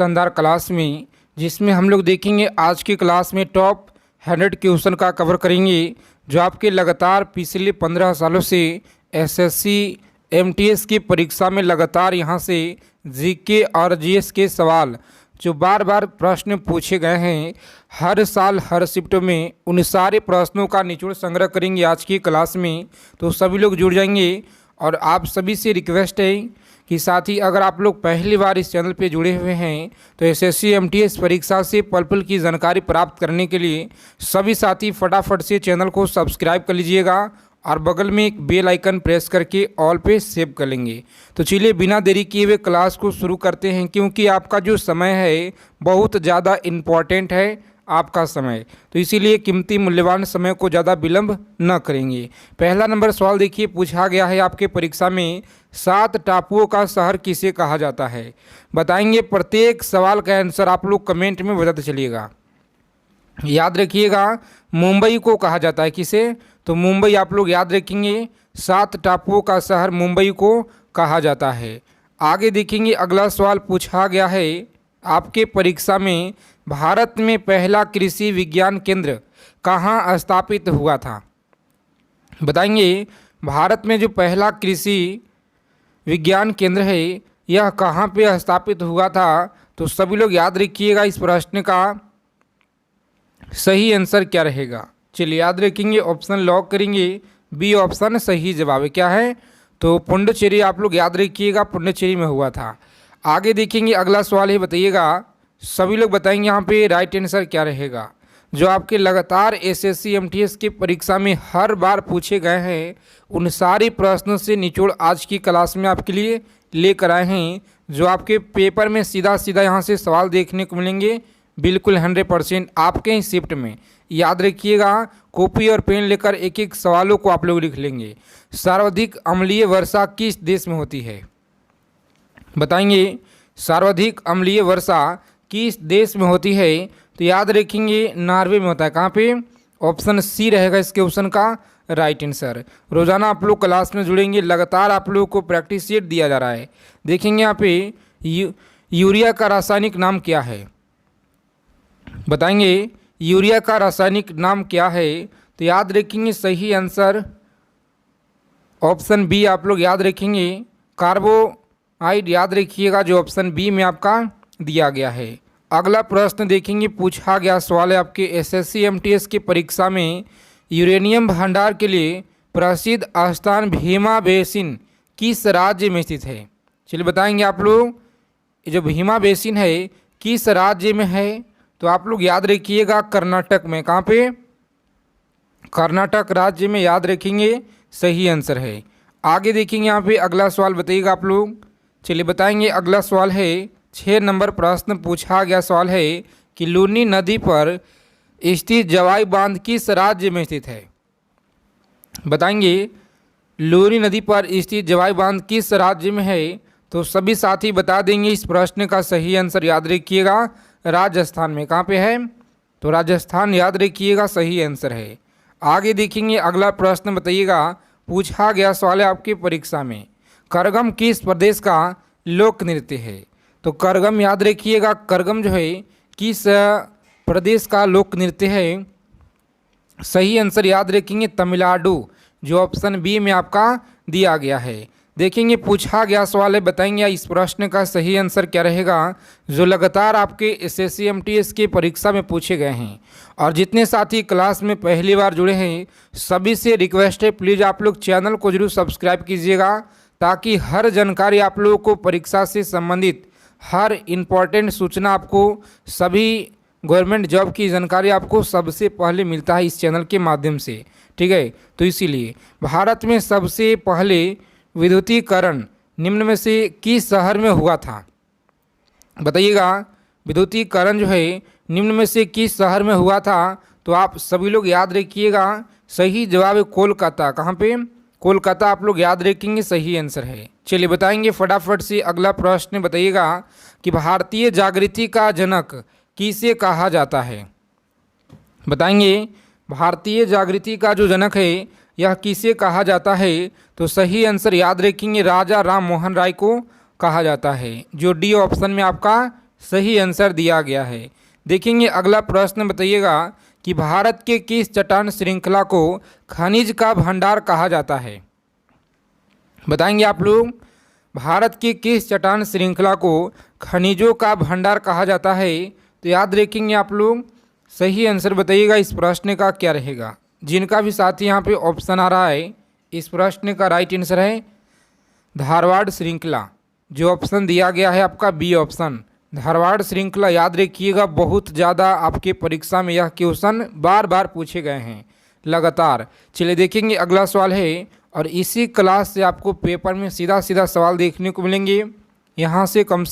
शानदार क्लास में, जिसमें हम लोग देखेंगे आज की क्लास में टॉप 100 क्वेश्चन का कवर करेंगे जो आपके लगातार पिछले 15 सालों से एसएससी एमटीएस की परीक्षा में लगातार यहां से जीके और जीएस के सवाल जो बार बार प्रश्न पूछे गए हैं, हर साल हर शिफ्ट में उन सारे प्रश्नों का निचोड़ संग्रह करेंगे आज की क्लास में। तो सभी लोग जुड़ जाएंगे और आप सभी से रिक्वेस्ट है कि साथ ही अगर आप लोग पहली बार इस चैनल पे जुड़े हुए हैं तो एसएससी एमटीएस परीक्षा से पल पल की जानकारी प्राप्त करने के लिए सभी साथी फटाफट से चैनल को सब्सक्राइब कर लीजिएगा और बगल में एक बेल आइकन प्रेस करके ऑल पे सेव कर लेंगे। तो चलिए बिना देरी किए हुए क्लास को शुरू करते हैं, क्योंकि आपका जो समय है बहुत ज़्यादा इम्पॉर्टेंट है आपका समय, तो इसीलिए कीमती मूल्यवान समय को ज़्यादा विलंब न करेंगे। पहला नंबर सवाल देखिए, पूछा गया है आपके परीक्षा में 7 टापुओं का शहर किसे कहा जाता है। बताएंगे, प्रत्येक सवाल का आंसर आप लोग कमेंट में बताते चलिएगा। याद रखिएगा, मुंबई को कहा जाता है किसे, तो मुंबई आप लोग याद रखेंगे। 7 टापुओं का शहर मुंबई को कहा जाता है। आगे देखेंगे, अगला सवाल पूछा गया है आपके परीक्षा में, भारत में पहला कृषि विज्ञान केंद्र कहाँ स्थापित हुआ था। बताएंगे, भारत में जो पहला कृषि विज्ञान केंद्र है यह कहाँ पे स्थापित हुआ था। तो सभी लोग याद रखिएगा, इस प्रश्न का सही आंसर क्या रहेगा। चलिए याद रखेंगे, ऑप्शन लॉक करेंगे, बी ऑप्शन सही जवाब है। क्या है, तो पुडुचेरी आप लोग याद रखिएगा, पुडुचेरी में हुआ था। आगे देखेंगे, अगला सवाल है, बताइएगा, सभी लोग बताएंगे यहाँ पे राइट आंसर क्या रहेगा। जो आपके लगातार एसएससी एमटीएस की परीक्षा में हर बार पूछे गए हैं उन सारे प्रश्नों से निचोड़ आज की क्लास में आपके लिए लेकर आए हैं, जो आपके पेपर में सीधा सीधा यहाँ से सवाल देखने को मिलेंगे, बिल्कुल 100% आपके ही शिफ्ट में। याद रखिएगा, कॉपी और पेन लेकर एक एक सवालों को आप लोग लिख लेंगे। सर्वाधिक अम्लीय वर्षा किस देश में होती है। बताएंगे, सर्वाधिक अम्लीय वर्षा किस देश में होती है, तो याद रखेंगे नॉर्वे में होता है। कहाँ पे, ऑप्शन सी रहेगा इसके ऑप्शन का राइट आंसर। रोजाना आप लोग क्लास में जुड़ेंगे, लगातार आप लोगों को प्रैक्टिस सेट दिया जा रहा है। देखेंगे यहाँ पे यूरिया का रासायनिक नाम क्या है। बताएंगे, यूरिया का रासायनिक नाम क्या है, तो याद रखेंगे सही आंसर ऑप्शन बी आप लोग याद रखेंगे, कार्बोहाइड याद रखिएगा, जो ऑप्शन बी में आपका दिया गया है। अगला प्रश्न देखेंगे, पूछा गया सवाल है आपके एसएससी एमटीएस की परीक्षा में, यूरेनियम भंडार के लिए प्रसिद्ध स्थान भीमा बेसिन किस राज्य में स्थित है। चलिए बताएंगे आप लोग, जो भीमा बेसिन है किस राज्य में है, तो आप लोग याद रखिएगा कर्नाटक में। कहाँ पे, कर्नाटक राज्य में याद रखेंगे, सही आंसर है। आगे देखेंगे यहाँ पे अगला सवाल बताइएगा आप लोग। चलिए बताएंगे, अगला सवाल है 6 नंबर प्रश्न पूछा गया सवाल है कि लूनी नदी पर स्थित जवाई बांध किस राज्य में स्थित है। बताएंगे, लूनी नदी पर स्थित जवाई बांध किस राज्य में है, तो सभी साथी बता देंगे। इस प्रश्न का सही आंसर याद रखिएगा, राजस्थान में। कहाँ पे है, तो राजस्थान याद रखिएगा, सही आंसर है। आगे देखेंगे, अगला प्रश्न बताइएगा, पूछा गया सवाल है आपकी परीक्षा में, करगम किस प्रदेश का लोक नृत्य है। तो करगम याद रखिएगा, करगम जो है किस प्रदेश का लोक नृत्य है। सही आंसर याद रखेंगे तमिलनाडु, जो ऑप्शन बी में आपका दिया गया है। देखेंगे, पूछा गया सवाल है, बताएंगे इस प्रश्न का सही आंसर क्या रहेगा, जो लगातार आपके एसएससी एमटीएस की परीक्षा में पूछे गए हैं। और जितने साथी क्लास में पहली बार जुड़े हैं सभी से रिक्वेस्ट है, प्लीज़ आप लोग चैनल को जरूर सब्सक्राइब कीजिएगा, ताकि हर जानकारी आप लोगों को परीक्षा से संबंधित हर इम्पॉर्टेंट सूचना आपको, सभी गवर्नमेंट जॉब की जानकारी आपको सबसे पहले मिलता है इस चैनल के माध्यम से। ठीक है, तो इसीलिए भारत में सबसे पहले विद्युतीकरण निम्न में से किस शहर में हुआ था। बताइएगा, विद्युतीकरण जो है निम्न में से किस शहर में हुआ था, तो आप सभी लोग याद रखिएगा, सही जवाब है कोलकाता। कहाँ पे, कोलकाता आप लोग याद रखेंगे, सही आंसर है। चलिए बताएंगे फटाफट से अगला प्रश्न बताइएगा कि भारतीय जागृति का जनक किसे कहा जाता है। बताएंगे, भारतीय जागृति का जो जनक है यह किसे कहा जाता है, तो सही आंसर याद रखेंगे राजा राम मोहन राय को कहा जाता है, जो डी ऑप्शन में आपका सही आंसर दिया गया है। देखेंगे अगला प्रश्न, बताइएगा कि भारत के किस चट्टान श्रृंखला को खनिज का भंडार कहा जाता है। बताएंगे आप लोग, भारत की किस चट्टान श्रृंखला को खनिजों का भंडार कहा जाता है। तो याद रखेंगे आप लोग, सही आंसर बताइएगा इस प्रश्न का क्या रहेगा। जिनका भी साथी यहाँ पे ऑप्शन आ रहा है, इस प्रश्न का राइट आंसर है धारवाड़ श्रृंखला। जो ऑप्शन दिया गया है आपका बी ऑप्शन, धारवाड़ श्रृंखला। याद रखिएगा, बहुत ज़्यादा आपके परीक्षा में यह क्वेश्चन बार बार पूछे गए हैं लगातार। चलिए देखेंगे अगला सवाल है, और इसी क्लास से आपको पेपर में सीधा सीधा सवाल देखने को मिलेंगे। यहाँ से कम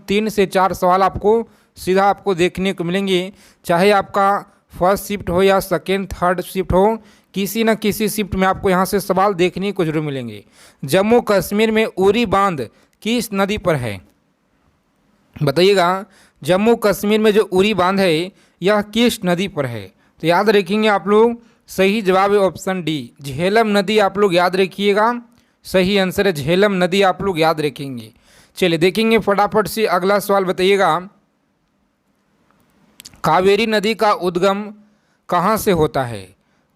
3 से 4 सवाल आपको सीधा आपको देखने को मिलेंगे, चाहे आपका फर्स्ट शिफ्ट हो या सेकेंड थर्ड शिफ्ट हो, किसी न किसी शिफ्ट में आपको यहाँ से सवाल देखने को जरूर मिलेंगे। जम्मू कश्मीर में उरी बांध किस नदी पर है। बताइएगा, जम्मू कश्मीर में जो उरी बांध है यह किस नदी पर है। तो याद रखेंगे आप लोग, सही जवाब है ऑप्शन डी, झेलम नदी। आप लोग याद रखिएगा, सही आंसर है झेलम नदी, आप लोग याद रखेंगे। चलिए देखेंगे फटाफट से अगला सवाल, बताइएगा कावेरी नदी का उद्गम कहाँ से होता है।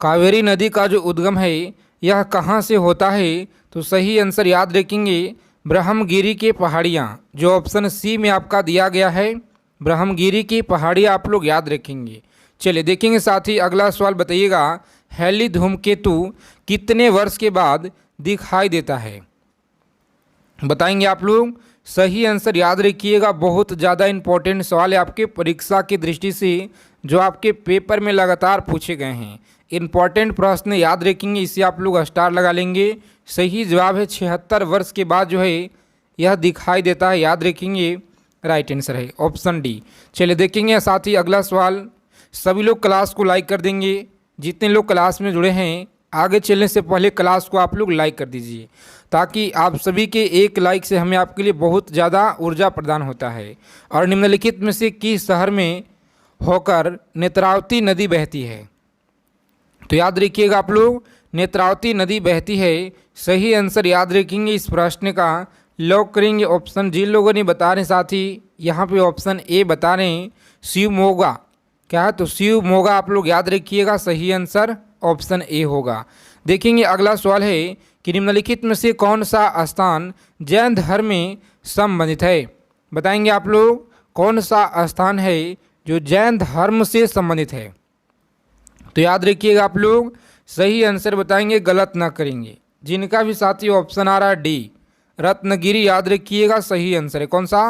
कावेरी नदी का जो उद्गम है यह कहाँ से होता है। तो सही आंसर याद रखेंगे ब्रह्मगिरी की पहाड़ियाँ, जो ऑप्शन सी में आपका दिया गया है, ब्रह्मगिरी की पहाड़ियाँ आप लोग याद रखेंगे। चलिए देखेंगे साथ ही अगला सवाल, बताइएगा हैली धूमकेतु कितने वर्ष के बाद दिखाई देता है। बताएंगे आप लोग, सही आंसर याद रखिएगा, बहुत ज़्यादा इंपॉर्टेंट सवाल है आपके परीक्षा की दृष्टि से, जो आपके पेपर में लगातार पूछे गए हैं। इंपॉर्टेंट प्रश्न याद रखेंगे, इसे आप लोग स्टार लगा लेंगे। सही जवाब है 76 वर्ष के बाद जो है यह दिखाई देता है, याद रखेंगे राइट आंसर है ऑप्शन डी। चलिए देखेंगे साथ ही अगला सवाल। सभी लोग क्लास को लाइक कर देंगे, जितने लोग क्लास में जुड़े हैं आगे चलने से पहले क्लास को आप लोग लाइक कर दीजिए, ताकि आप सभी के एक लाइक से हमें आपके लिए बहुत ज़्यादा ऊर्जा प्रदान होता है। और निम्नलिखित में से किस शहर में होकर नेत्रावती नदी बहती है। तो याद रखिएगा आप लोग, नेत्रावती नदी बहती है। सही आंसर याद रखेंगे इस प्रश्न का, लॉक करेंगे ऑप्शन। जिन लोगों ने बता रहे साथी यहाँ पे ऑप्शन ए बता रहे हैं शिवमोगा, क्या है तो शिवमोगा आप लोग याद रखिएगा, सही आंसर ऑप्शन ए होगा। देखेंगे अगला सवाल है कि निम्नलिखित में से कौन सा स्थान जैन धर्म में संबंधित है। बताएंगे आप लोग, कौन सा स्थान है जो जैन धर्म से संबंधित है। तो याद रखिएगा आप लोग, सही आंसर बताएंगे, गलत ना करेंगे। जिनका भी साथी ऑप्शन आ रहा है डी रत्नगिरी, याद रखिएगा सही आंसर है। कौन सा,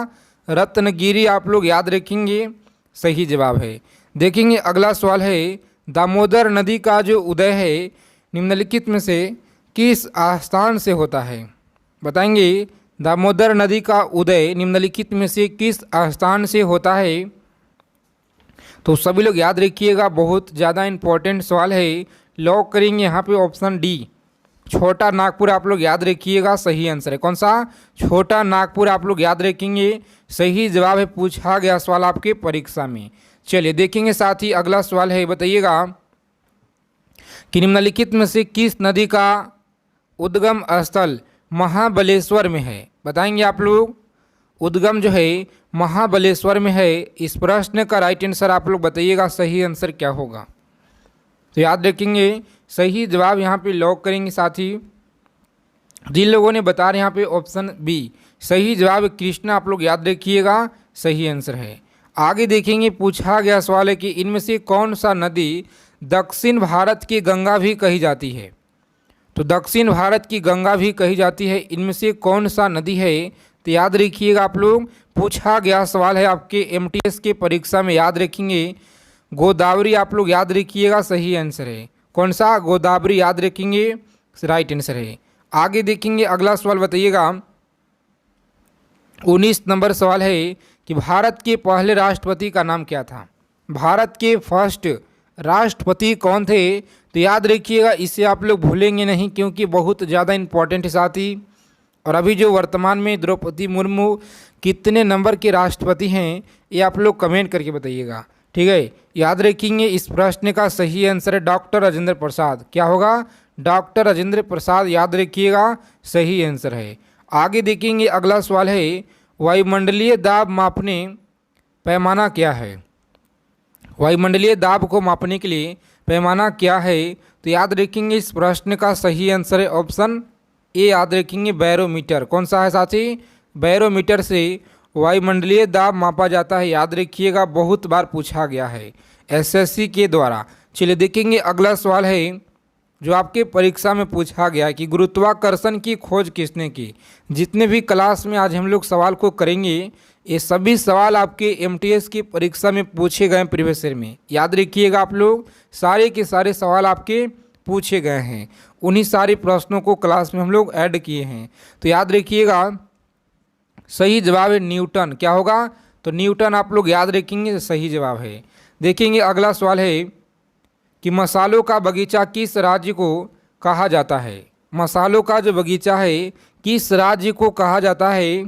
रत्नगिरी आप लोग याद रखेंगे, सही जवाब है। देखेंगे अगला सवाल है, दामोदर नदी का जो उदय है निम्नलिखित में से किस स्थान से होता है। बताएंगे दामोदर नदी का उदय निम्नलिखित में से किस स्थान से होता है। तो सभी लोग याद रखिएगा, बहुत ज़्यादा इंपॉर्टेंट सवाल है। लॉक करेंगे यहाँ पे ऑप्शन डी छोटा नागपुर, आप लोग याद रखिएगा, सही आंसर है। कौन सा, छोटा नागपुर आप लोग याद रखेंगे, सही जवाब है, पूछा गया सवाल आपके परीक्षा में। चलिए देखेंगे साथ ही अगला सवाल है, बताइएगा कि निम्नलिखित में से किस नदी का उद्गम स्थल महाबलेश्वर में है। बताएंगे आप लोग, उद्गम जो है महाबलेश्वर में है। इस प्रश्न का राइट आंसर आप लोग बताइएगा, सही आंसर क्या होगा। तो याद रखेंगे, सही जवाब यहाँ पे लॉक करेंगे साथी। जिन लोगों ने बता रहे यहाँ पे ऑप्शन बी, सही जवाब कृष्णा, आप लोग याद रखिएगा, सही आंसर है। आगे देखेंगे, पूछा गया सवाल है कि इनमें से कौन सा नदी दक्षिण भारत की गंगा भी कही जाती है। तो दक्षिण भारत की गंगा भी कही जाती है, इनमें से कौन सा नदी है। तो याद रखिएगा आप लोग, पूछा गया सवाल है आपके एमटीएस के परीक्षा में, याद रखेंगे गोदावरी, आप लोग याद रखिएगा, सही आंसर है। कौन सा, गोदावरी याद रखेंगे, राइट आंसर है। आगे देखेंगे अगला सवाल, बताइएगा 19 नंबर सवाल है कि भारत के पहले राष्ट्रपति का नाम क्या था। भारत के फर्स्ट राष्ट्रपति कौन थे। तो याद रखिएगा, इसे आप लोग भूलेंगे नहीं, क्योंकि बहुत ज़्यादा इंपॉर्टेंट है साथी। और अभी जो वर्तमान में द्रौपदी मुर्मू कितने नंबर के राष्ट्रपति हैं, ये आप लोग कमेंट करके बताइएगा, ठीक है। याद रखेंगे इस प्रश्न का सही आंसर है डॉक्टर राजेंद्र प्रसाद। क्या होगा, डॉक्टर राजेंद्र प्रसाद, याद रखिएगा, सही आंसर है। आगे देखेंगे अगला सवाल है, वायुमंडलीय दाब मापने पैमाना क्या है? वायुमंडलीय दाब को मापने के लिए पैमाना क्या है? तो याद रखेंगे इस प्रश्न का सही आंसर है ऑप्शन ए, याद रखेंगे बैरोमीटर। कौन सा है साथी? बैरोमीटर से वायुमंडलीय दाब मापा जाता है। याद रखिएगा, बहुत बार पूछा गया है एसएससी के द्वारा। चलिए देखेंगे अगला सवाल है जो आपके परीक्षा में पूछा गया कि गुरुत्वाकर्षण की खोज किसने की? जितने भी क्लास में आज हम लोग सवाल को करेंगे ये सभी सवाल आपके एमटीएस की परीक्षा में पूछे गए प्रीवियस ईयर में। याद रखिएगा आप लोग, सारे के सारे सवाल आपके पूछे गए हैं, उन्हीं सारे प्रश्नों को क्लास में हम लोग ऐड किए हैं। तो याद रखिएगा सही जवाब है न्यूटन। क्या होगा? तो न्यूटन आप लोग याद रखेंगे सही जवाब है। देखेंगे अगला सवाल है कि मसालों का बगीचा किस राज्य को कहा जाता है? मसालों का जो बगीचा है किस राज्य को कहा जाता है?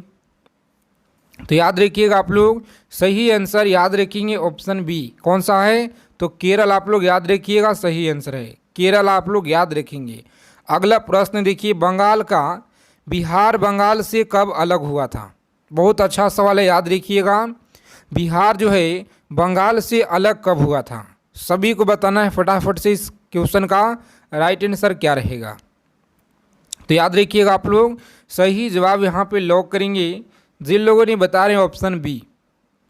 तो याद रखिएगा आप लोग सही आंसर याद रखेंगे ऑप्शन बी। कौन सा है? तो केरल आप लोग याद रखिएगा सही आंसर है, केरल आप लोग याद रखेंगे। अगला प्रश्न देखिए, बंगाल का बिहार बंगाल से कब अलग हुआ था? बहुत अच्छा सवाल है, याद रखिएगा बिहार जो है बंगाल से अलग कब हुआ था? सभी को बताना है फटाफट से इस क्वेश्चन का राइट आंसर क्या रहेगा। तो याद रखिएगा आप लोग सही जवाब यहाँ पे लॉक करेंगे। जिन लोगों ने बता रहे हैं ऑप्शन बी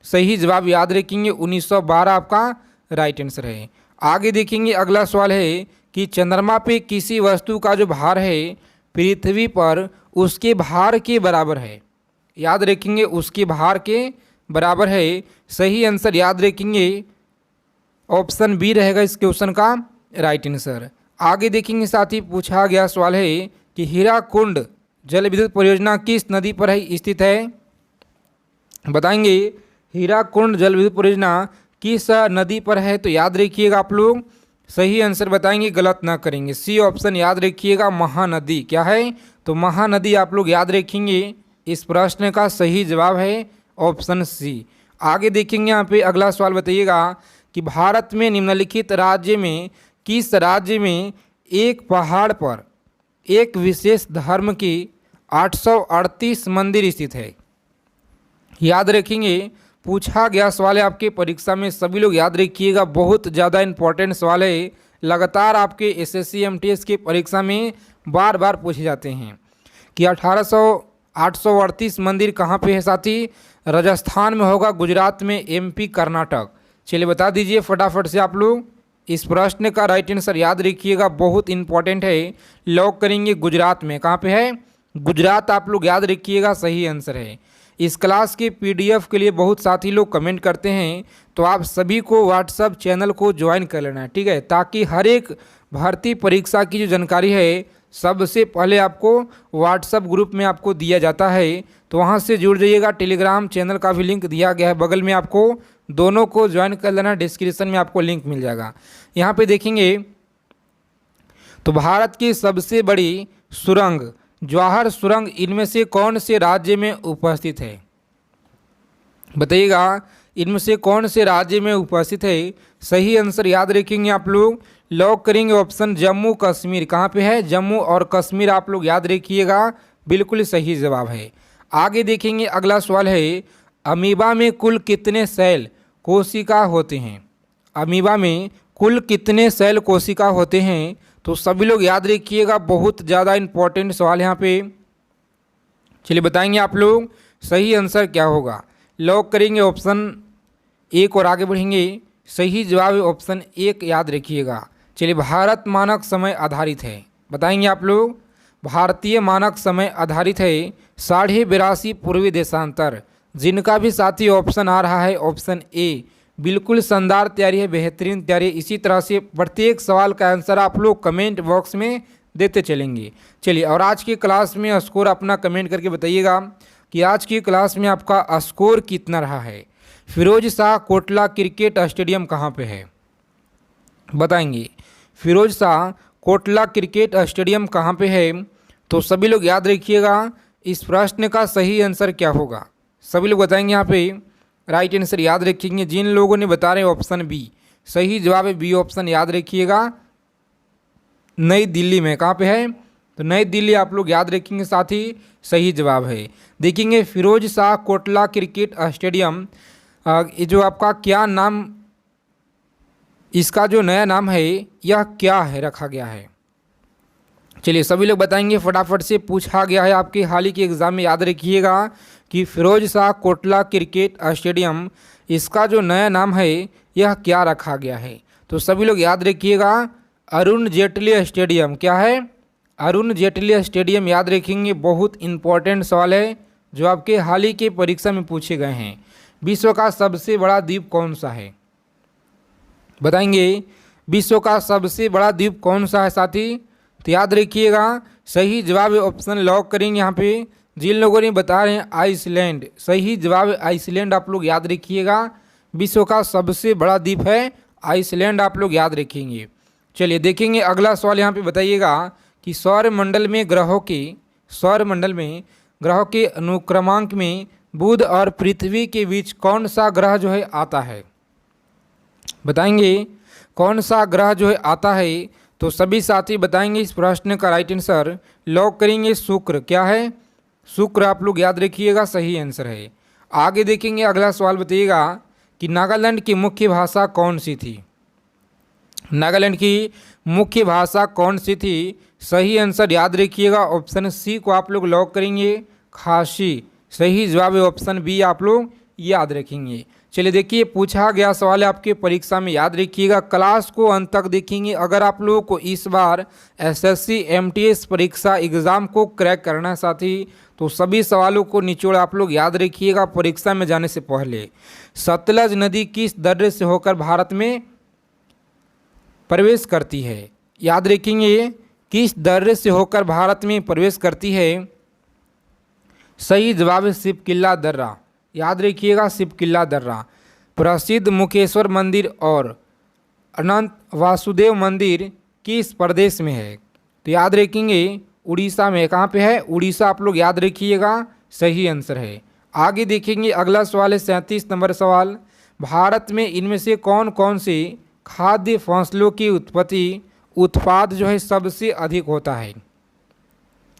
सही जवाब याद रखेंगे 1912 आपका राइट आंसर है। आगे देखेंगे अगला सवाल है कि चंद्रमा पे किसी वस्तु का जो भार है पृथ्वी पर उसके भार के बराबर है। याद रखेंगे उसके भार के बराबर है। सही आंसर याद रखेंगे ऑप्शन बी रहेगा इस क्वेश्चन का राइट आंसर। आगे देखेंगे साथ ही पूछा गया सवाल है कि हीराकुंड जल विद्युत परियोजना किस नदी पर है स्थित है? बताएंगे हीराकुंड जल विद्युत परियोजना किस नदी पर है? तो याद रखिएगा आप लोग सही आंसर बताएंगे, गलत ना करेंगे। सी ऑप्शन याद रखिएगा महानदी। क्या है? तो महानदी आप लोग याद रखेंगे। इस प्रश्न का सही जवाब है ऑप्शन सी। आगे देखेंगे यहाँ पे अगला सवाल बताइएगा कि भारत में निम्नलिखित राज्य में किस राज्य में एक पहाड़ पर एक विशेष धर्म की 838 मंदिर स्थित है? याद रखेंगे पूछा गया सवाल है आपके परीक्षा में, सभी लोग याद रखिएगा, बहुत ज़्यादा इंपॉर्टेंट सवाल है। लगातार आपके एसएससी एमटीएस की परीक्षा में बार बार पूछे जाते हैं कि 838 मंदिर कहाँ पे है साथी? राजस्थान में होगा, गुजरात में, एमपी, कर्नाटक। चलिए बता दीजिए फटाफट से आप लोग इस प्रश्न का राइट आंसर याद रखिएगा, बहुत इंपॉर्टेंट है। लॉक करेंगे गुजरात में। कहाँ पे है? गुजरात आप लोग याद रखिएगा सही आंसर है। इस क्लास के पीडीएफ के लिए बहुत साथी लोग कमेंट करते हैं, तो आप सभी को व्हाट्सएप चैनल को ज्वाइन कर लेना है, ठीक है, ताकि हर एक भर्ती परीक्षा की जो जानकारी है सबसे पहले आपको व्हाट्सएप ग्रुप में आपको दिया जाता है। तो वहाँ से जुड़ जाइएगा। टेलीग्राम चैनल का भी लिंक दिया गया है बगल में, आपको दोनों को ज्वाइन कर लेना। डिस्क्रिप्शन में आपको लिंक मिल जाएगा। यहाँ पे देखेंगे तो भारत की सबसे बड़ी सुरंग जवाहर सुरंग इनमें से कौन से राज्य में उपस्थित है? बताइएगा इनमें से कौन से राज्य में उपस्थित है? सही आंसर याद रखेंगे आप लोग, लॉक करेंगे ऑप्शन जम्मू कश्मीर। कहाँ पे है? जम्मू और कश्मीर आप लोग याद रखिएगा, बिल्कुल सही जवाब है। आगे देखेंगे अगला सवाल है, अमीबा में कुल कितने सेल कोशिका होते हैं? अमीबा में कुल कितने सेल कोशिका होते हैं? तो सभी लोग याद रखिएगा, बहुत ज़्यादा इंपॉर्टेंट सवाल यहाँ पे। चलिए बताएंगे आप लोग सही आंसर क्या होगा। लॉक करेंगे ऑप्शन एक और आगे बढ़ेंगे। सही जवाब है ऑप्शन एक, याद रखिएगा। चलिए भारत मानक समय आधारित है। बताएंगे आप लोग भारतीय मानक समय आधारित है 82.5 पूर्वी देशांतर। जिनका भी साथी ऑप्शन आ रहा है ऑप्शन ए, बिल्कुल शानदार तैयारी है, बेहतरीन तैयारी। इसी तरह से प्रत्येक सवाल का आंसर आप लोग कमेंट बॉक्स में देते चलेंगे। चलिए और आज की क्लास में स्कोर अपना कमेंट करके बताइएगा कि आज की क्लास में आपका स्कोर कितना रहा है। फिरोज शाह कोटला क्रिकेट स्टेडियम कहाँ पे है? बताएंगे फिरोज शाह कोटला क्रिकेट स्टेडियम कहाँ पे है? तो सभी लोग याद रखिएगा इस प्रश्न का सही आंसर क्या होगा। सभी लोग बताएंगे यहाँ पे राइट आंसर याद रखेंगे। जिन लोगों ने बता रहे हैं ऑप्शन बी, सही जवाब है बी ऑप्शन, याद रखिएगा नई दिल्ली में। कहाँ पे है? तो नई दिल्ली आप लोग याद रखेंगे, साथ ही सही जवाब है। देखेंगे फिरोज शाह कोटला क्रिकेट स्टेडियम ये जो आपका क्या नाम, इसका जो नया नाम है यह क्या है रखा गया है। चलिए सभी लोग बताएंगे, फटाफट से पूछा गया है आपके हाल ही के एग्जाम में, याद रखिएगा कि फिरोज शाह कोटला क्रिकेट स्टेडियम, इसका जो नया नाम है यह क्या रखा गया है। तो सभी लोग याद रखिएगा, अरुण जेटली स्टेडियम। क्या है? अरुण जेटली स्टेडियम याद रखेंगे। बहुत इंपॉर्टेंट सवाल है जो आपके हाल ही के परीक्षा में पूछे गए हैं। विश्व का सबसे बड़ा द्वीप कौन सा है? बताएंगे विश्व का सबसे बड़ा द्वीप कौन सा है साथी? तो याद रखिएगा, सही जवाब ऑप्शन लॉक करेंगे यहाँ पे। जिन लोगों ने बता रहे हैं आइसलैंड, सही जवाब आइसलैंड आप लोग याद रखिएगा। विश्व का सबसे बड़ा द्वीप है आइसलैंड, आप लोग याद रखेंगे। चलिए देखेंगे अगला सवाल यहाँ पे, बताइएगा कि सौरमंडल में ग्रहों के अनुक्रमांक में बुध और पृथ्वी के बीच कौन सा ग्रह जो है आता है? बताएंगे कौन सा ग्रह जो है आता है। तो सभी साथी बताएंगे इस प्रश्न का राइट आंसर लॉक करेंगे शुक्र। क्या है? शुक्र, आप लोग याद रखिएगा, सही आंसर है। आगे देखेंगे अगला सवाल, बताइएगा कि नागालैंड की मुख्य भाषा कौन सी थी? नागालैंड की मुख्य भाषा कौन सी थी? सही आंसर याद रखिएगा, ऑप्शन सी को आप लोग लॉक करेंगे, खासी। सही जवाब है ऑप्शन बी, आप लोग याद रखेंगे। चलिए देखिए, पूछा गया सवाल है आपके परीक्षा में, याद रखिएगा। क्लास को अंत तक देखेंगे। अगर आप लोगों को इस बार एसएससी एमटीएस परीक्षा एग्ज़ाम को क्रैक करना है साथी, तो सभी सवालों को निचोड़ आप लोग याद रखिएगा। परीक्षा में जाने से पहले सतलज नदी किस दर्रे से होकर भारत में प्रवेश करती है? याद रखेंगे, किस दर्रे से होकर भारत में प्रवेश करती है? सही जवाब है शिवकिला दर्रा। याद रखिएगा, शिवकिला दर्रा। प्रसिद्ध मुकेश्वर मंदिर और अनंत वासुदेव मंदिर किस प्रदेश में है? तो याद रखेंगे उड़ीसा में। कहाँ पे है? उड़ीसा, आप लोग याद रखिएगा, सही आंसर है। आगे देखेंगे अगला सवाल है 37 नंबर सवाल, भारत में इनमें से कौन कौन से खाद्य फसलों की उत्पाद जो है सबसे अधिक होता है?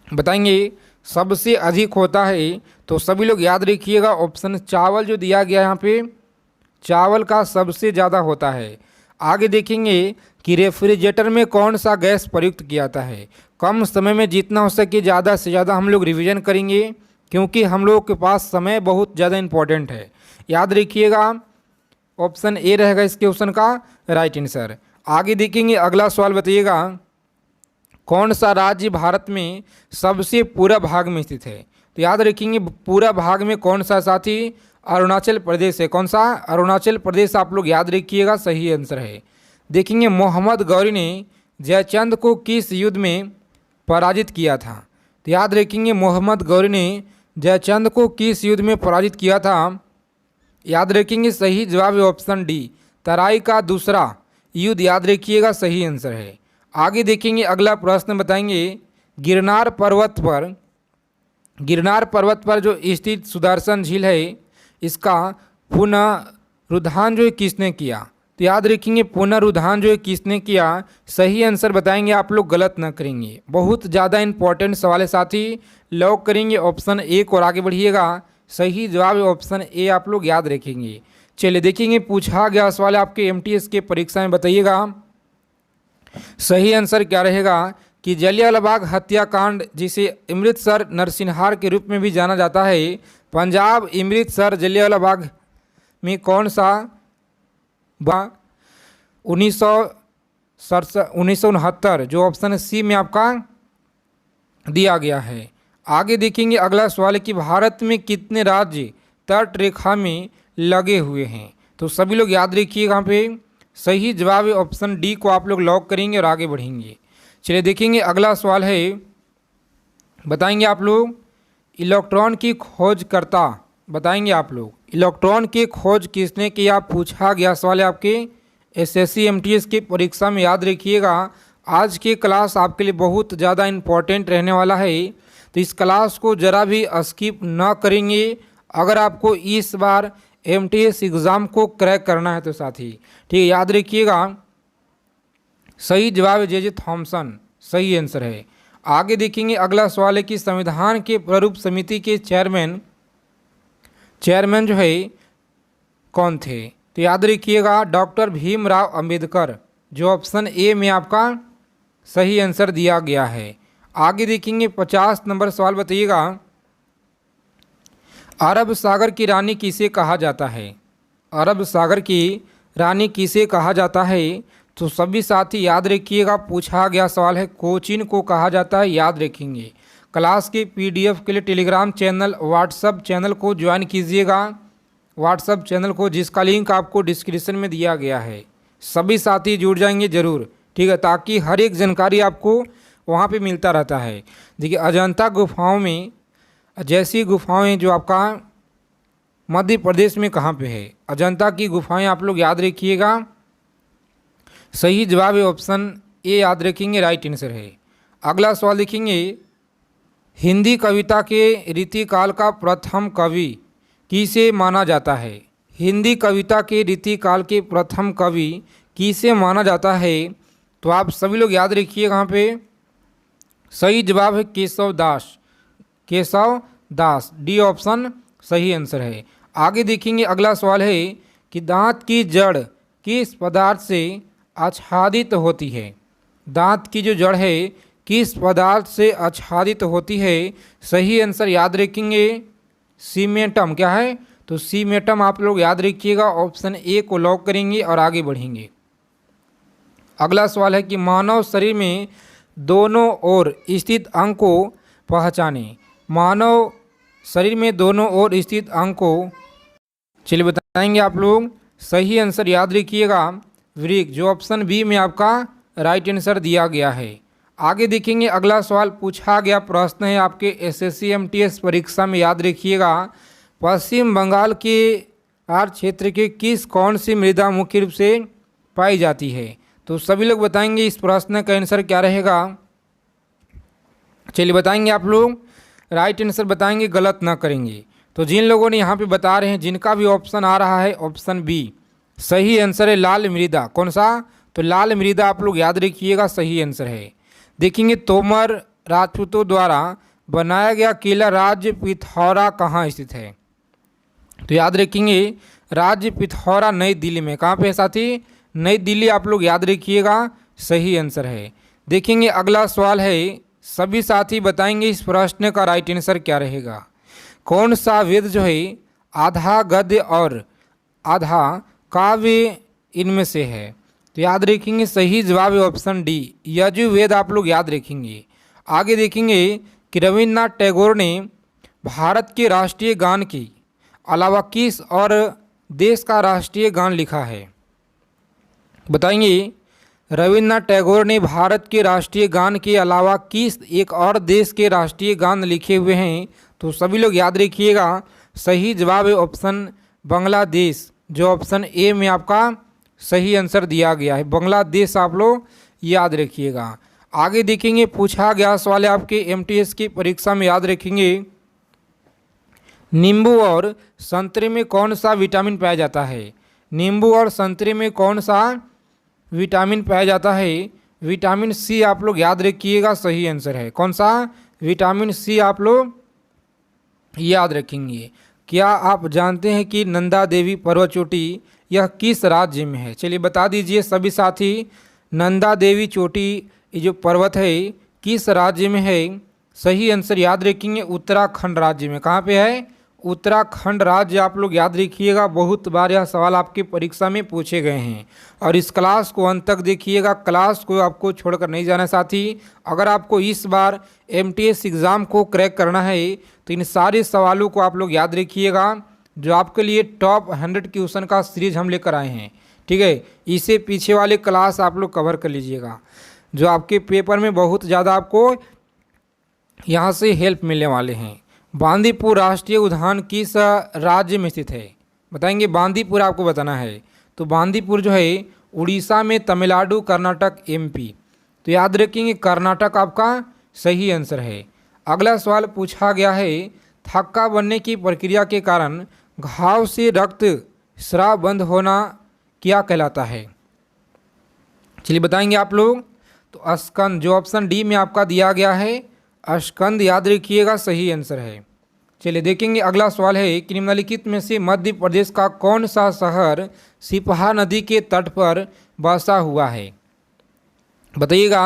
बताएंगे सबसे अधिक होता है। तो सभी लोग याद रखिएगा, ऑप्शन चावल जो दिया गया यहाँ पे, चावल का सबसे ज़्यादा होता है। आगे देखेंगे कि रेफ्रिजरेटर में कौन सा गैस प्रयुक्त किया जाता है? कम समय में जितना हो सके ज़्यादा से ज़्यादा हम लोग रिवीजन करेंगे, क्योंकि हम लोग के पास समय बहुत ज़्यादा इम्पोर्टेंट है। याद रखिएगा, ऑप्शन ए रहेगा इसके ऑप्शन का राइट आंसर। आगे देखेंगे अगला सवाल, बताइएगा कौन सा राज्य भारत में सबसे पूर्व भाग में स्थित है? तो याद रखेंगे पूर्व भाग में कौन सा साथी? अरुणाचल प्रदेश है। कौन सा? अरुणाचल प्रदेश, आप लोग याद रखिएगा, सही आंसर है। देखेंगे मोहम्मद गौरी ने जयचंद को किस युद्ध में पराजित किया था? तो याद रखेंगे मोहम्मद गौरी ने जयचंद को किस युद्ध में पराजित किया था? याद रखेंगे सही जवाब है ऑप्शन डी, तराई का दूसरा युद्ध। याद रखिएगा, सही आंसर है। आगे देखेंगे अगला प्रश्न, बताएंगे गिरनार पर्वत पर जो स्थित सुदर्शन झील है, इसका पुनरुद्धार जो है किसने किया? तो याद रखेंगे पुनरुद्धार जो है किसने किया? सही आंसर बताएंगे, आप लोग गलत ना करेंगे। बहुत ज़्यादा इंपॉर्टेंट सवाल है साथी, लॉक करेंगे ऑप्शन ए को और आगे बढ़िएगा। सही जवाब है ऑप्शन ए, आप लोग याद रखेंगे। चलिए देखेंगे, पूछा गया सवाल आपके एमटीएस के परीक्षा में, बताइएगा सही आंसर क्या रहेगा कि जलियांवाला बाग हत्याकांड, जिसे अमृतसर नरसंहार के रूप में भी जाना जाता है, पंजाब अमृतसर जलियांवाला बाग में कौन सा 1969, जो ऑप्शन सी में आपका दिया गया है। आगे देखेंगे अगला सवाल है कि भारत में कितने राज्य तट रेखा में लगे हुए हैं? तो सभी लोग याद रखिएगा, यहाँ पे सही जवाब है ऑप्शन डी को आप लोग लॉक करेंगे और आगे बढ़ेंगे। चलिए देखेंगे अगला सवाल है, बताएंगे आप लोग इलेक्ट्रॉन की खोजकर्ता, बताएंगे आप लोग इलेक्ट्रॉन की खोज किसने किया? पूछा गया सवाल है आपके एसएससी एमटीएस की परीक्षा में, याद रखिएगा। आज की क्लास आपके लिए बहुत ज़्यादा इम्पोर्टेंट रहने वाला है, तो इस क्लास को ज़रा भी स्किप ना करेंगे अगर आपको इस बार एमटीएस एग्ज़ाम को क्रैक करना है तो साथी, ठीक है। याद रखिएगा, सही जवाब है जे थॉमसन, सही आंसर है। आगे देखेंगे अगला सवाल है कि संविधान के प्रारूप समिति के चेयरमैन जो है कौन थे? तो याद रखिएगा डॉक्टर भीमराव अंबेडकर, जो ऑप्शन ए में आपका सही आंसर दिया गया है। आगे देखेंगे 50 नंबर सवाल बताइएगा, अरब सागर की रानी किसे कहा जाता है? अरब सागर की रानी किसे कहा जाता है? तो सभी साथी याद रखिएगा, पूछा गया सवाल है, कोचीन को कहा जाता है, याद रखेंगे। क्लास के पीडीएफ के लिए टेलीग्राम चैनल, व्हाट्सएप चैनल को ज्वाइन कीजिएगा, व्हाट्सएप चैनल को जिसका लिंक आपको डिस्क्रिप्शन में दिया गया है। सभी साथी जुड़ जाएंगे ज़रूर, ठीक है, ताकि हर एक जानकारी आपको वहाँ पे मिलता रहता है। देखिए अजंता गुफाओं में जैसी गुफाएं जो आपका मध्य प्रदेश में कहाँ पे है? अजंता की गुफाएं आप लोग याद रखिएगा। सही जवाब है ऑप्शन ए, याद रखेंगे, राइट आंसर है। अगला सवाल देखेंगे, हिंदी कविता के रीतिकाल का प्रथम कवि किसे माना जाता है? हिंदी कविता के रीतिकाल के प्रथम कवि किसे माना जाता है? तो आप सभी लोग याद रखिए, कहाँ पे सही जवाब है केशव दास, केशव दास, डी ऑप्शन सही आंसर है। आगे देखेंगे अगला सवाल है कि दांत की जड़ किस पदार्थ से आच्छादित होती है? दांत की जो जड़ है किस पदार्थ से आच्छादित होती है? सही आंसर याद रखेंगे सीमेंटम। क्या है? तो सीमेंटम आप लोग याद रखिएगा, ऑप्शन ए को लॉक करेंगे और आगे बढ़ेंगे। अगला सवाल है कि मानव शरीर में दोनों ओर स्थित अंग को पहचाने। मानव शरीर में दोनों ओर स्थित अंग को चलिए बताएंगे आप लोग। सही आंसर याद रखिएगा वृक्क, जो ऑप्शन बी में आपका राइट आंसर दिया गया है। आगे देखेंगे अगला सवाल, पूछा गया प्रश्न है आपके एसएससी एमटीएस परीक्षा में, याद रखिएगा। पश्चिम बंगाल के आर क्षेत्र के किस कौन सी मृदा मुख्य रूप से पाई जाती है? तो सभी लोग बताएंगे इस प्रश्न का आंसर क्या रहेगा। चलिए बताएंगे आप लोग, राइट आंसर बताएंगे, गलत ना करेंगे। तो जिन लोगों ने यहाँ पे बता रहे हैं, जिनका भी ऑप्शन आ रहा है ऑप्शन बी, सही आंसर है लाल मृदा। कौन सा? तो लाल मृदा आप लोग याद रखिएगा, सही आंसर है। देखेंगे तोमर राजपूतों द्वारा बनाया गया किला राज्य पिथौरा कहाँ स्थित है? तो याद रखेंगे राज्य पिथौरा नई दिल्ली में। कहाँ पे है साथी? नई दिल्ली आप लोग याद रखिएगा, सही आंसर है। देखेंगे अगला सवाल है, सभी साथी बताएंगे इस प्रश्न का राइट आंसर क्या रहेगा। कौन सा वेद जो है आधा गद्य और आधा काव्य इनमें से है? तो याद रखेंगे सही जवाब है ऑप्शन डी, यजुर्वेद आप लोग याद रखेंगे। आगे देखेंगे कि रविन्द्रनाथ टैगोर ने भारत के राष्ट्रीय गान के अलावा किस और देश का राष्ट्रीय गान लिखा है? बताएंगे रविन्द्रनाथ टैगोर ने भारत के राष्ट्रीय गान के अलावा किस एक और देश के राष्ट्रीय गान लिखे हुए हैं? तो सभी लोग याद रखिएगा, सही जवाब है ऑप्शन बांग्लादेश, जो ऑप्शन ए में आपका सही आंसर दिया गया है, बांग्लादेश आप लोग याद रखिएगा। आगे देखेंगे पूछा गया सवाल है आपके एमटीएस की परीक्षा में, याद रखेंगे नींबू और संतरे में कौन सा विटामिन पाया जाता है? नींबू और संतरे में कौन सा विटामिन पाया जाता है? विटामिन सी आप लोग याद रखिएगा, सही आंसर है। कौन सा? विटामिन सी आप लोग याद रखेंगे। क्या आप जानते हैं कि नंदा देवी पर्वत चोटी यह किस राज्य में है? चलिए बता दीजिए सभी साथी, नंदा देवी चोटी ये जो पर्वत है किस राज्य में है? सही आंसर याद रखेंगे उत्तराखंड राज्य में। कहाँ पे है? उत्तराखंड राज्य आप लोग याद रखिएगा। बहुत बार यह सवाल आपके परीक्षा में पूछे गए हैं और इस क्लास को अंत तक देखिएगा, क्लास को आपको छोड़कर नहीं जाना साथी। अगर आपको इस बार एमटीएस एग्ज़ाम को क्रैक करना है तो इन सारे सवालों को आप लोग याद रखिएगा, जो आपके लिए टॉप 100 क्वेश्चन का सीरीज हम लेकर आए हैं, ठीक है। इससे पीछे वाले क्लास आप लोग कवर कर लीजिएगा, जो आपके पेपर में बहुत ज़्यादा आपको यहाँ से हेल्प मिलने वाले हैं। बांदीपुर राष्ट्रीय उद्यान किस राज्य में स्थित है? बताएंगे बांदीपुर आपको बताना है। तो बांदीपुर जो है उड़ीसा में, तमिलनाडु, कर्नाटक, एमपी। तो याद रखेंगे कर्नाटक आपका सही आंसर है। अगला सवाल पूछा गया है, थक्का बनने की प्रक्रिया के कारण घाव से रक्त स्राव बंद होना क्या कहलाता है? चलिए बताएंगे आप लोग। तो स्कंद, जो ऑप्शन डी में आपका दिया गया है स्कंद याद रखिएगा, सही आंसर है। चलिए देखेंगे अगला सवाल है कि निम्नलिखित में से मध्य प्रदेश का कौन सा शहर सिपहा नदी के तट पर बसा हुआ है। बताइएगा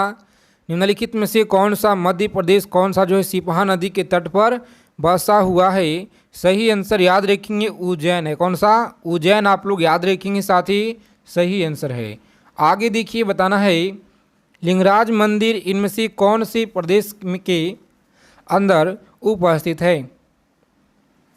निम्नलिखित में से कौन सा मध्य प्रदेश कौन सा जो है सिपहा नदी के तट पर बसा हुआ है। सही आंसर याद रखेंगे उज्जैन है। कौन सा? उज्जैन आप लोग याद रखेंगे, साथ ही सही आंसर है। आगे देखिए बताना है लिंगराज मंदिर इनमें से कौन से प्रदेश के अंदर उपस्थित है।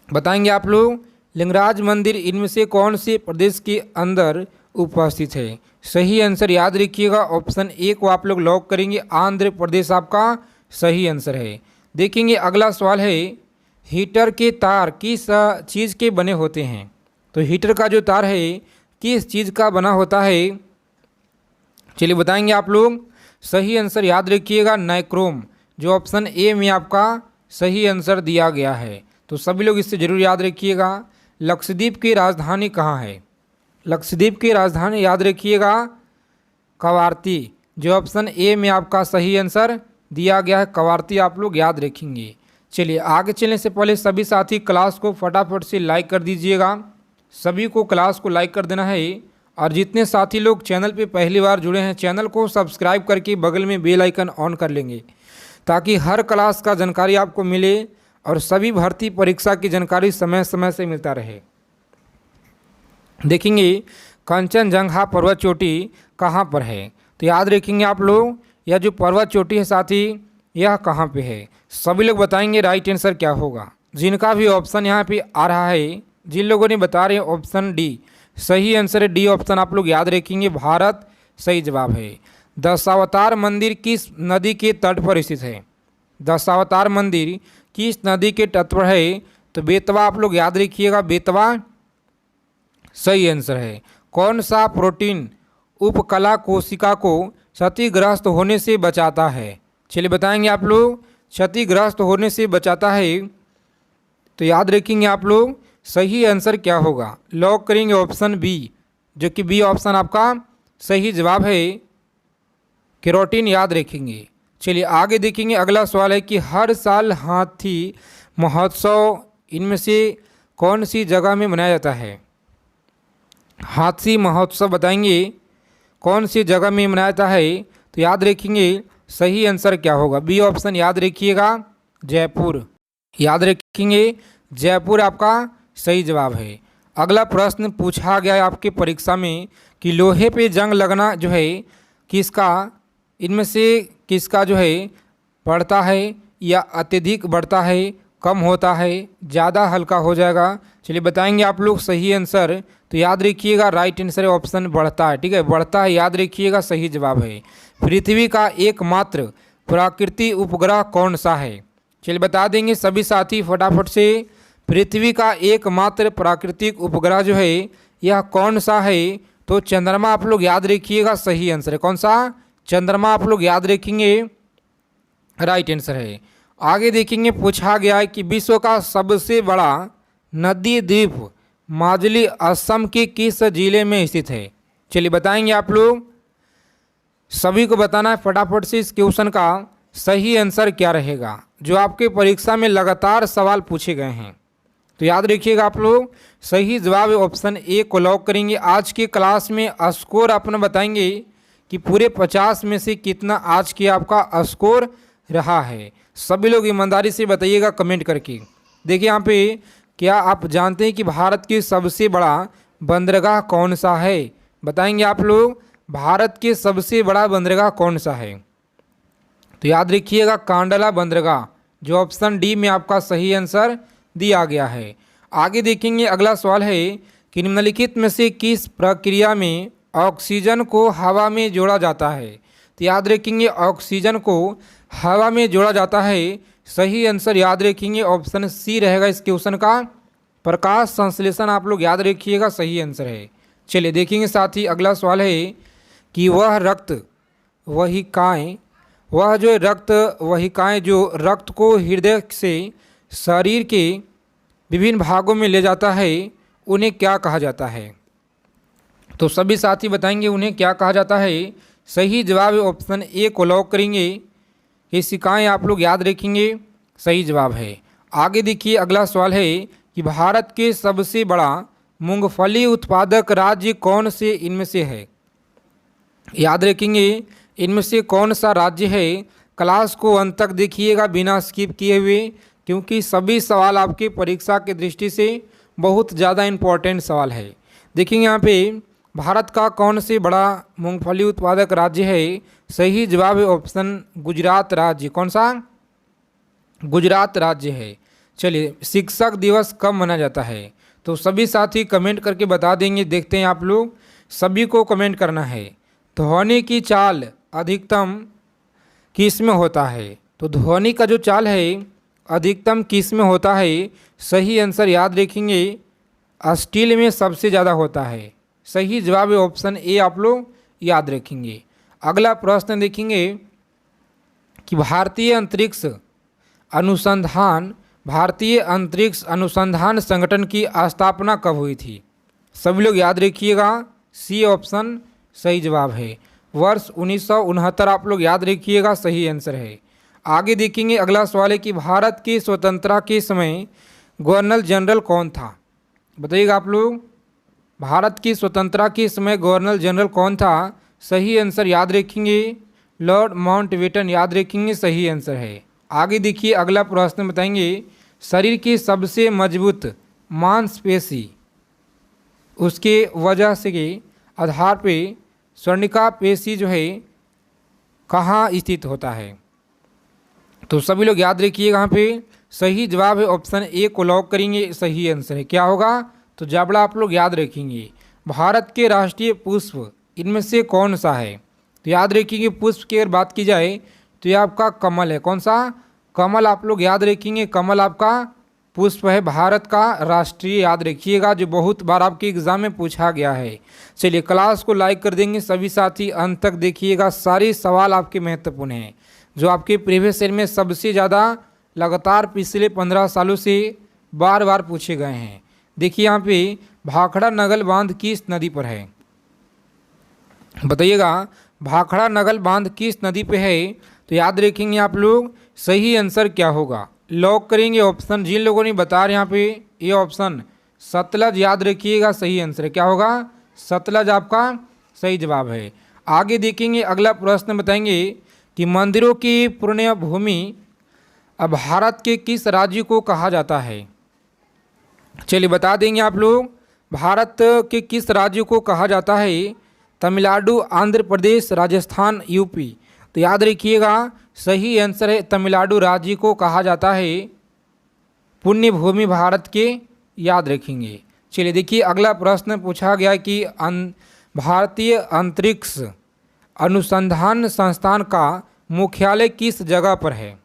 बताएंगे आप लोग लिंगराज मंदिर इनमें से कौन से प्रदेश के अंदर उपस्थित है। सही आंसर याद रखिएगा ऑप्शन ए को आप लोग लॉक करेंगे, आंध्र प्रदेश आपका सही आंसर है। देखेंगे अगला सवाल है हीटर के तार किस चीज़ के बने होते हैं। तो हीटर का जो तार है किस चीज़ का बना होता है। चलिए बताएंगे आप लोग। सही आंसर याद रखिएगा नाइक्रोम, जो ऑप्शन ए में आपका सही आंसर दिया गया है। तो सभी लोग इससे ज़रूर याद रखिएगा। लक्षद्वीप की राजधानी कहाँ है। लक्षद्वीप की राजधानी याद रखिएगा कवारती, जो ऑप्शन ए में आपका सही आंसर दिया गया है कवारती, आप लोग याद रखेंगे। चलिए आगे चलने से पहले सभी साथी क्लास को फटाफट से लाइक कर दीजिएगा। सभी को क्लास को लाइक कर देना है और जितने साथी लोग चैनल पे पहली बार जुड़े हैं चैनल को सब्सक्राइब करके बगल में बेल आइकन ऑन कर लेंगे ताकि हर क्लास का जानकारी आपको मिले और सभी भर्ती परीक्षा की जानकारी समय समय से मिलता रहे। देखेंगे कंचनजंगा पर्वत चोटी कहाँ पर है। तो याद रखेंगे आप लोग यह जो पर्वत चोटी है साथी यह कहाँ पे है। सभी लोग बताएंगे राइट आंसर क्या होगा। जिनका भी ऑप्शन यहाँ पे आ रहा है, जिन लोगों ने बता रहे हैं ऑप्शन डी सही आंसर है। डी ऑप्शन आप लोग याद रखेंगे भारत सही जवाब है। दशावतार मंदिर किस नदी के तट पर स्थित है। दशावतार मंदिर किस नदी के तट पर है। तो बेतवा आप लोग याद रखिएगा, बेतवा सही आंसर है। कौन सा प्रोटीन उपकला कोशिका को क्षतिग्रस्त होने से बचाता है। चलिए बताएंगे आप लोग क्षतिग्रस्त होने से बचाता है। तो याद रखेंगे आप लोग सही आंसर क्या होगा। लॉक करेंगे ऑप्शन बी, जो कि बी ऑप्शन आपका सही जवाब है केरोटीन, याद रखेंगे। चलिए आगे देखेंगे अगला सवाल है कि हर साल हाथी महोत्सव इनमें से कौन सी जगह में मनाया जाता है। हाथी महोत्सव बताएंगे कौन सी जगह में मनाया जाता है। तो याद रखेंगे सही आंसर क्या होगा। बी ऑप्शन याद रखिएगा जयपुर, याद रखेंगे जयपुर आपका सही जवाब है। अगला प्रश्न पूछा गया है आपके परीक्षा में कि लोहे पे जंग लगना जो है किसका इनमें से किसका जो है बढ़ता है या अत्यधिक बढ़ता है, कम होता है, ज़्यादा हल्का हो जाएगा। चलिए बताएंगे आप लोग सही आंसर। तो याद रखिएगा राइट आंसर ऑप्शन बढ़ता है। ठीक है, बढ़ता है याद रखिएगा सही जवाब है। पृथ्वी का एकमात्र प्राकृतिक उपग्रह कौन सा है। चलिए बता देंगे सभी साथी फटाफट से। पृथ्वी का एकमात्र प्राकृतिक उपग्रह जो है यह कौन सा है। तो चंद्रमा आप लोग याद रखिएगा सही आंसर है। कौन सा? चंद्रमा आप लोग याद रखेंगे राइट आंसर है। आगे देखेंगे पूछा गया है कि विश्व का सबसे बड़ा नदी द्वीप माजुली असम के किस जिले में स्थित है। चलिए बताएंगे आप लोग। सभी को बताना है फटाफट से इस क्वेश्चन का सही आंसर क्या रहेगा, जो आपके परीक्षा में लगातार सवाल पूछे गए हैं। तो याद रखिएगा आप लोग सही जवाब ऑप्शन ए को लॉक करेंगे। आज के क्लास में स्कोर अपना बताएंगे कि पूरे 50 में से कितना आज के आपका स्कोर रहा है। सभी लोग ईमानदारी से बताइएगा कमेंट करके। देखिए यहाँ पे क्या आप जानते हैं कि भारत की सबसे बड़ा बंदरगाह कौन सा है। बताएंगे आप लोग भारत के सबसे बड़ा बंदरगाह कौन सा है। तो याद रखिएगा कांडला बंदरगाह, जो ऑप्शन डी में आपका सही आंसर दिया गया है। आगे देखेंगे अगला सवाल है कि निम्नलिखित में से किस प्रक्रिया में ऑक्सीजन को हवा में जोड़ा जाता है। तो याद रखेंगे ऑक्सीजन को हवा में जोड़ा जाता है। सही आंसर याद रखेंगे ऑप्शन सी रहेगा इस क्वेश्चन का। प्रकाश संश्लेषण आप लोग याद रखिएगा सही आंसर है। चलिए देखेंगे साथ ही अगला सवाल है कि वह रक्त वाहिकाएं जो रक्त को हृदय से शरीर के विभिन्न भागों में ले जाता है उन्हें क्या कहा जाता है। तो सभी साथी बताएंगे उन्हें क्या कहा जाता है। सही जवाब ऑप्शन ए को लॉक करेंगे। ये शिकाएँ आप लोग याद रखेंगे सही जवाब है। आगे देखिए अगला सवाल है कि भारत के सबसे बड़ा मूंगफली उत्पादक राज्य कौन से इनमें से है। याद रखेंगे इनमें से कौन सा राज्य है। क्लास को अंत तक देखिएगा बिना स्किप किए हुए, क्योंकि सभी सवाल आपके परीक्षा की दृष्टि से बहुत ज़्यादा इम्पोर्टेंट सवाल है। देखेंगे यहाँ पे भारत का कौन से बड़ा मूंगफली उत्पादक राज्य है। सही जवाब है ऑप्शन गुजरात राज्य। कौन सा? गुजरात राज्य है। चलिए, शिक्षक दिवस कब मनाया जाता है? तो सभी साथी कमेंट करके बता देंगे। देखते हैं आप लोग, सभी को कमेंट करना है। ध्वनि की चाल अधिकतम किस में होता है? तो ध्वनि का जो चाल है अधिकतम किस में होता है? सही आंसर याद रखेंगे स्टील में सबसे ज़्यादा होता है। सही जवाब है ऑप्शन ए, आप लोग याद रखेंगे। अगला प्रश्न देखेंगे कि भारतीय अंतरिक्ष अनुसंधान संगठन की स्थापना कब हुई थी? सभी लोग याद रखिएगा, सी ऑप्शन सही जवाब है। वर्ष 1969 आप लोग याद रखिएगा, सही आंसर है। आगे देखेंगे अगला सवाल है कि भारत की स्वतंत्रता के समय गवर्नर जनरल कौन था? बताइएगा आप लोग, भारत की स्वतंत्रता के समय गवर्नर जनरल कौन था? सही आंसर याद रखेंगे लॉर्ड माउंटबेटन, याद रखेंगे, सही आंसर है। आगे देखिए अगला प्रश्न बताएंगे, शरीर की सबसे मजबूत मांसपेशी उसके वजह से के आधार पे स्वर्णिका पेशी जो है कहाँ स्थित होता है? तो सभी लोग याद रखिए यहाँ पे सही जवाब है ऑप्शन ए को लॉक करेंगे, सही आंसर है। क्या होगा? तो जबड़ा आप लोग याद रखेंगे। भारत के राष्ट्रीय पुष्प इनमें से कौन सा है? तो याद रखिए पुष्प की अगर बात की जाए तो ये आपका कमल है। कौन सा? कमल आप लोग याद रखेंगे, कमल आपका पुष्प है भारत का राष्ट्रीय, याद रखिएगा, जो बहुत बार आपके एग्जाम में पूछा गया है। चलिए, क्लास को लाइक कर देंगे सभी साथी, अंत तक देखिएगा, सारे सवाल आपके महत्वपूर्ण हैं जो आपके प्रीवियस ईयर में सबसे ज़्यादा लगातार पिछले 15 सालों से बार बार पूछे गए हैं। देखिए यहाँ पे भाखड़ा नगल बांध किस नदी पर है? बताइएगा, भाखड़ा नगल बांध किस नदी पे है? तो याद रखेंगे आप लोग, सही आंसर क्या होगा? लॉक करेंगे ऑप्शन, जिन लोगों ने बता रहे यहाँ पे ये ऑप्शन सतलज, याद रखिएगा, सही आंसर क्या होगा? सतलज आपका सही जवाब है। आगे देखेंगे अगला प्रश्न बताएंगे कि मंदिरों की पुण्य भूमि भारत के किस राज्य को कहा जाता है? चलिए बता देंगे आप लोग, भारत के किस राज्य को कहा जाता है? तमिलनाडु, आंध्र प्रदेश, राजस्थान, यूपी। तो याद रखिएगा सही आंसर है तमिलनाडु राज्य को कहा जाता है पुण्य भूमि भारत के, याद रखेंगे। चलिए देखिए अगला प्रश्न पूछा गया कि भारतीय अंतरिक्ष अनुसंधान संस्थान का मुख्यालय किस जगह पर है?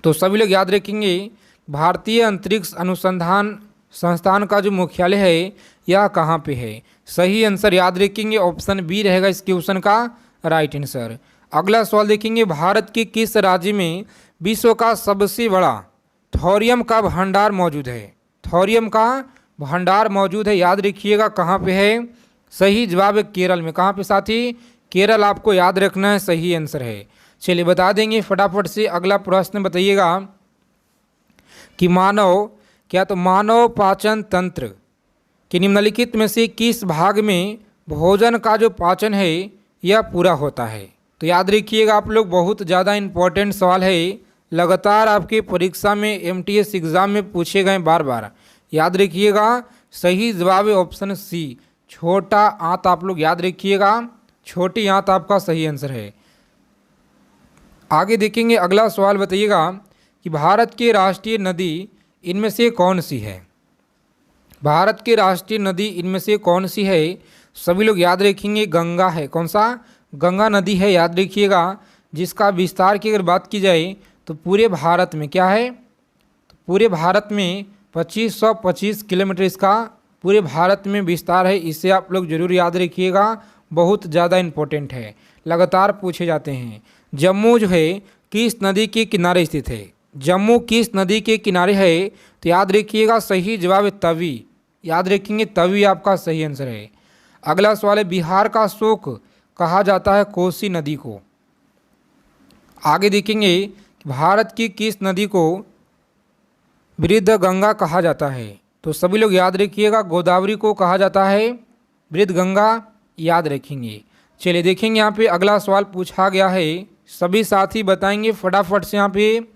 तो सभी लोग याद रखेंगे भारतीय अंतरिक्ष अनुसंधान संस्थान का जो मुख्यालय है यह कहाँ पे है? सही आंसर याद रखेंगे ऑप्शन बी रहेगा इस क्वेश्चन का राइट आंसर। अगला सवाल देखेंगे, भारत के किस राज्य में विश्व का सबसे बड़ा थोरियम का भंडार मौजूद है? थोरियम का भंडार मौजूद है, याद रखिएगा, कहाँ पे है? सही जवाब है केरल में। कहाँ पे साथी? केरल आपको याद रखना है, सही आंसर है। चलिए बता देंगे फटाफट से। अगला प्रश्न बताइएगा कि मानव पाचन तंत्र के निम्नलिखित में से किस भाग में भोजन का जो पाचन है यह पूरा होता है? तो याद रखिएगा आप लोग, बहुत ज़्यादा इम्पोर्टेंट सवाल है, लगातार आपके परीक्षा में एमटीएस एग्ज़ाम में पूछे गए बार बार, याद रखिएगा। सही जवाब है ऑप्शन सी, छोटा आंत, आप लोग याद रखिएगा, छोटी आंत आपका सही आंसर है। आगे देखेंगे अगला सवाल बताइएगा कि भारत की राष्ट्रीय नदी इनमें से कौन सी है? भारत की राष्ट्रीय नदी इनमें से कौन सी है? सभी लोग याद रखेंगे गंगा है। कौन सा? गंगा नदी है, याद रखिएगा, जिसका विस्तार की अगर बात की जाए तो पूरे भारत में क्या है? तो पूरे भारत में 2525 किलोमीटर इसका पूरे भारत में विस्तार है। इसे आप लोग जरूर याद रखिएगा, बहुत ज़्यादा इम्पोर्टेंट है, लगातार पूछे जाते हैं। जम्मू जो है किस नदी के किनारे स्थित है? जम्मू किस नदी के किनारे है? तो याद रखिएगा सही जवाब है तवी, याद रखेंगे, तवी आपका सही आंसर है। अगला सवाल है, बिहार का शोक कहा जाता है कोसी नदी को? आगे देखेंगे भारत की किस नदी को वृद्ध गंगा कहा जाता है? तो सभी लोग याद रखिएगा, गोदावरी को कहा जाता है वृद्ध गंगा, याद रखेंगे। चलिए देखेंगे यहाँ पे अगला सवाल पूछा गया है, सभी साथी बताएंगे फटाफट से यहाँ पे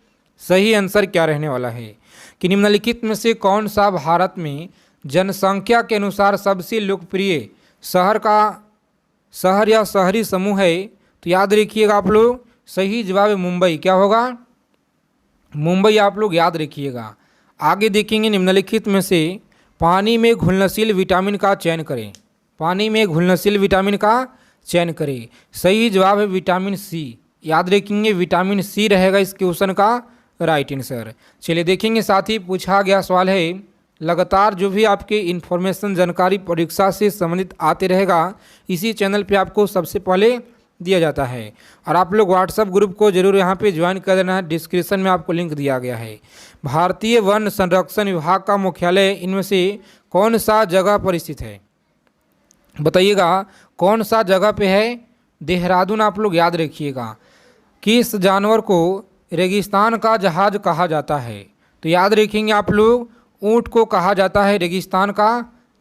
सही आंसर क्या रहने वाला है कि निम्नलिखित में से कौन सा भारत में जनसंख्या के अनुसार सबसे लोकप्रिय शहर या शहरी समूह है? तो याद रखिएगा आप लोग, सही जवाब है मुंबई। क्या होगा? मुंबई आप लोग याद रखिएगा। आगे देखेंगे निम्नलिखित में से पानी में घुलनशील विटामिन का चयन करें। पानी में घुलनशील विटामिन का चयन करें। सही जवाब है विटामिन सी। याद रखेंगे विटामिन सी रहेगा इस क्वेश्चन का राइट आंसर। चलिए देखेंगे, साथ ही पूछा गया सवाल है, लगातार जो भी आपके इन्फॉर्मेशन जानकारी परीक्षा से संबंधित आते रहेगा इसी चैनल पे आपको सबसे पहले दिया जाता है। और आप लोग व्हाट्सएप ग्रुप को जरूर यहाँ पे ज्वाइन कर देना है, डिस्क्रिप्शन में आपको लिंक दिया गया है। भारतीय वन संरक्षण विभाग का मुख्यालय इनमें से कौन सा जगह पर स्थित है? बताइएगा कौन सा जगह पे है? देहरादून आप लोग याद रखिएगा। किस जानवर को रेगिस्तान का जहाज कहा जाता है? तो याद रखेंगे आप लोग, ऊँट को कहा जाता है रेगिस्तान का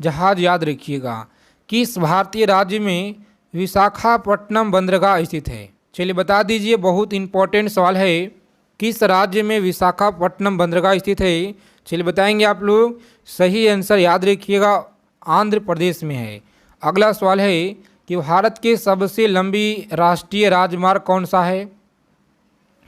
जहाज, याद रखिएगा। किस भारतीय राज्य में विशाखापट्टनम बंदरगाह स्थित है? चलिए बता दीजिए, बहुत इंपॉर्टेंट सवाल है, किस राज्य में विशाखापट्टनम बंदरगाह स्थित है? चलिए बताएंगे आप लोग, सही आंसर याद रखिएगा आंध्र प्रदेश में है। अगला सवाल है कि भारत के सबसे लंबी राष्ट्रीय राजमार्ग कौन सा है?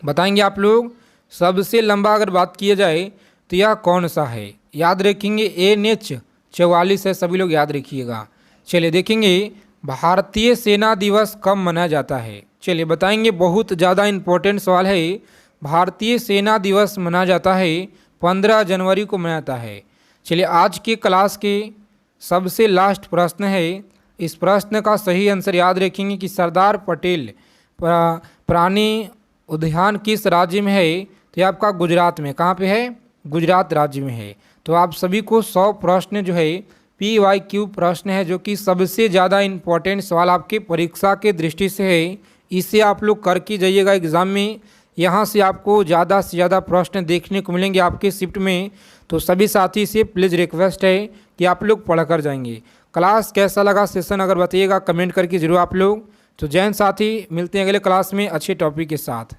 बताएंगे आप लोग, सबसे लंबा अगर बात किया जाए तो यह कौन सा है? याद रखेंगे NH 44 है, सभी लोग याद रखिएगा। चलिए देखेंगे, भारतीय सेना दिवस कब मनाया जाता है? चलिए बताएंगे, बहुत ज़्यादा इम्पोर्टेंट सवाल है। भारतीय सेना दिवस मनाया जाता है 15 जनवरी को मनाया जाता है। चलिए आज के क्लास के सबसे लास्ट प्रश्न है, इस प्रश्न का सही आंसर याद रखेंगे कि सरदार पटेल प्राणी उद्यान किस राज्य में है? तो ये आपका गुजरात में। कहाँ पे है? गुजरात राज्य में है। तो आप सभी को 100 प्रश्न जो है PYQ प्रश्न है, जो कि सबसे ज़्यादा इम्पोर्टेंट सवाल आपके परीक्षा के दृष्टि से है। इसे आप लोग करके जाइएगा एग्ज़ाम में, यहाँ से आपको ज़्यादा से ज़्यादा प्रश्न देखने को मिलेंगे आपके शिफ्ट में। तो सभी साथी से प्लीज़ रिक्वेस्ट है कि आप लोग पढ़ कर जाएंगे। क्लास कैसा लगा सेशन अगर बताइएगा कमेंट करके ज़रूर आप लोग। तो जय हिंद साथी, मिलते हैं अगले क्लास में अच्छे टॉपिक के साथ।